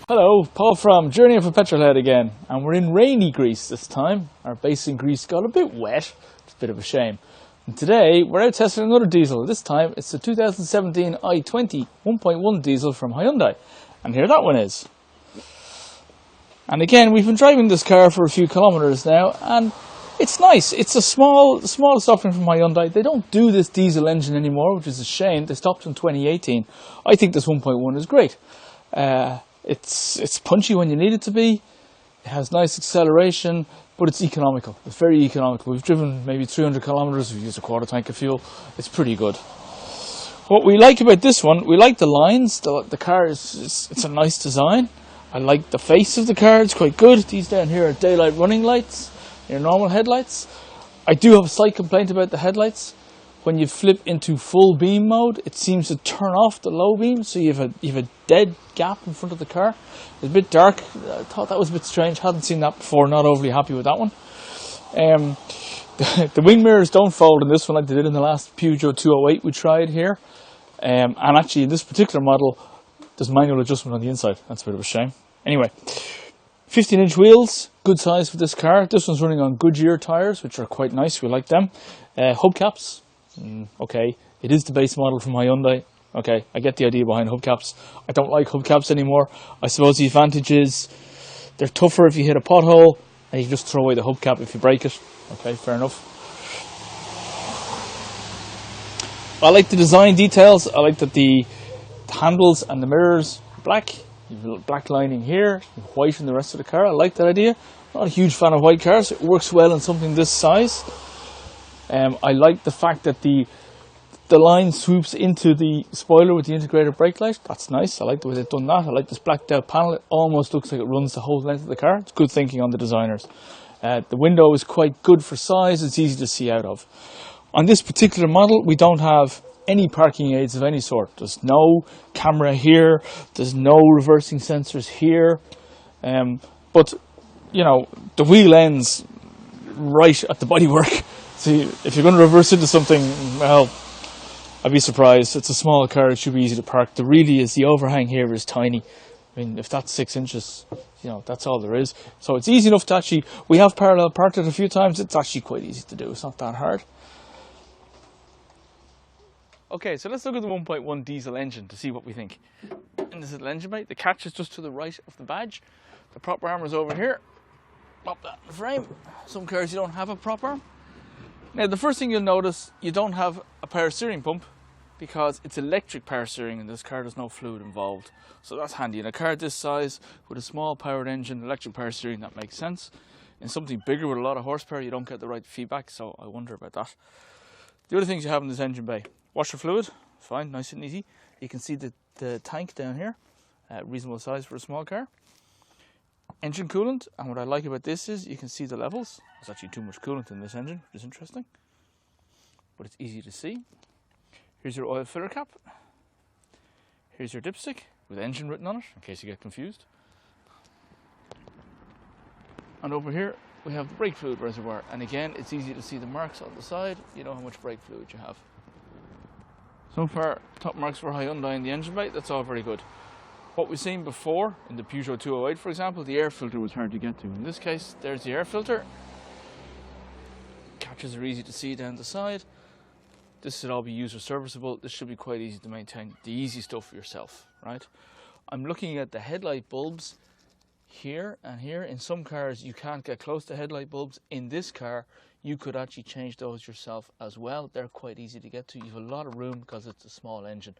Hello, Paul from Journey of a Petrolhead again, and we're in rainy Greece this time. Our base in Greece got a bit wet, it's a bit of a shame. And today we're out testing another diesel. This time it's the 2017 i20 1.1 diesel from Hyundai, and here that one is. And again, we've been driving this car for a few kilometres now, and it's nice. It's the smallest offering from Hyundai. They don't do this diesel engine anymore, which is a shame. They stopped in 2018. I think this 1.1 is great. It's punchy when you need it to be. It has nice acceleration, but it's economical. It's very economical. We've driven maybe 300 kilometres. We've used a quarter tank of fuel. It's pretty good. What we like about this one, we like the lines. The car it's a nice design. I like the face of the car. It's quite good. These down here are daylight running lights. Your normal headlights. I do have a slight complaint about the headlights. When you flip into full beam mode, it seems to turn off the low beam, so you have a dead gap in front of the car. It's a bit dark. I thought that was a bit strange. Hadn't seen that before. Not overly happy with that one. The wing mirrors don't fold in this one like they did in the last Peugeot 208 we tried here. And actually, in this particular model, there's manual adjustment on the inside. That's a bit of a shame. Anyway, 15-inch wheels, good size for this car. This one's running on Goodyear tyres, which are quite nice. We like them. Hubcaps. Okay, it is the base model from Hyundai. Okay, I get the idea behind hubcaps. I don't like hubcaps anymore. I suppose the advantage is they're tougher if you hit a pothole, and you can just throw away the hubcap if you break it. Okay, fair enough. I like the design details. I like that the handles and the mirrors are black. You have a little black lining here, white in the rest of the car. I like that idea. Not a huge fan of white cars. It works well in something this size. I like the fact that the line swoops into the spoiler with the integrated brake light. That's nice. I like the way they've done that. I like this blacked out panel. It almost looks like it runs the whole length of the car. It's good thinking on the designers. The window is quite good for size. It's easy to see out of. On this particular model, we don't have any parking aids of any sort. There's no camera here. There's no reversing sensors here. But, you know, the wheel ends right at the bodywork. See, if you're going to reverse into something, well, I'd be surprised. It's a small car, it should be easy to park. The overhang here is tiny. I mean, if that's 6 inches, you know, that's all there is. So it's easy enough to actually, we have parallel parked it a few times. It's actually quite easy to do. It's not that hard. Okay, so let's look at the 1.1 diesel engine to see what we think. In this little engine bay, the catch is just to the right of the badge. The prop arm is over here. Pop that in the frame. Some cars you don't have a prop arm. Now, the first thing you'll notice, you don't have a power steering pump because it's electric power steering and this car there's no fluid involved. So that's handy. In a car this size with a small powered engine, electric power steering, that makes sense. In something bigger with a lot of horsepower, you don't get the right feedback, so I wonder about that. The other things you have in this engine bay, washer fluid, fine, nice and easy. You can see the tank down here, reasonable size for a small car. Engine coolant, and what I like about this is you can see the levels. There's actually too much coolant in this engine, which is interesting, but it's easy to see. Here's your oil filler cap. Here's your dipstick with engine written on it, in case you get confused. And over here we have the brake fluid reservoir, and again it's easy to see the marks on the side. You know how much brake fluid you have. So far, top marks for Hyundai in the engine bay, that's all very good. What we've seen before, in the Peugeot 208 for example, the air filter was hard to get to. In this case, there's the air filter. Catches are easy to see down the side. This should all be user serviceable. This should be quite easy to maintain. The easy stuff for yourself, right? I'm looking at the headlight bulbs here and here. In some cars, you can't get close to headlight bulbs. In this car, you could actually change those yourself as well. They're quite easy to get to. You have a lot of room because it's a small engine.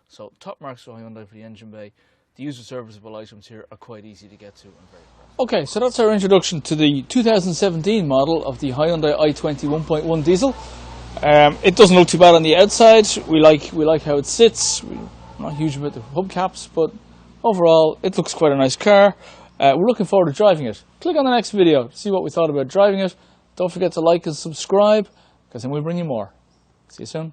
So top marks for Hyundai for the engine bay. The user serviceable items here are quite easy to get to and very impressive. Okay, so that's our introduction to the 2017 model of the Hyundai i20 1.1 diesel. It doesn't look too bad on the outside. We like how it sits. We're not huge about the hubcaps, but overall it looks quite a nice car. We're looking forward to driving it. Click on the next video to see what we thought about driving it. Don't forget to like and subscribe, because then we'll bring you more. See you soon.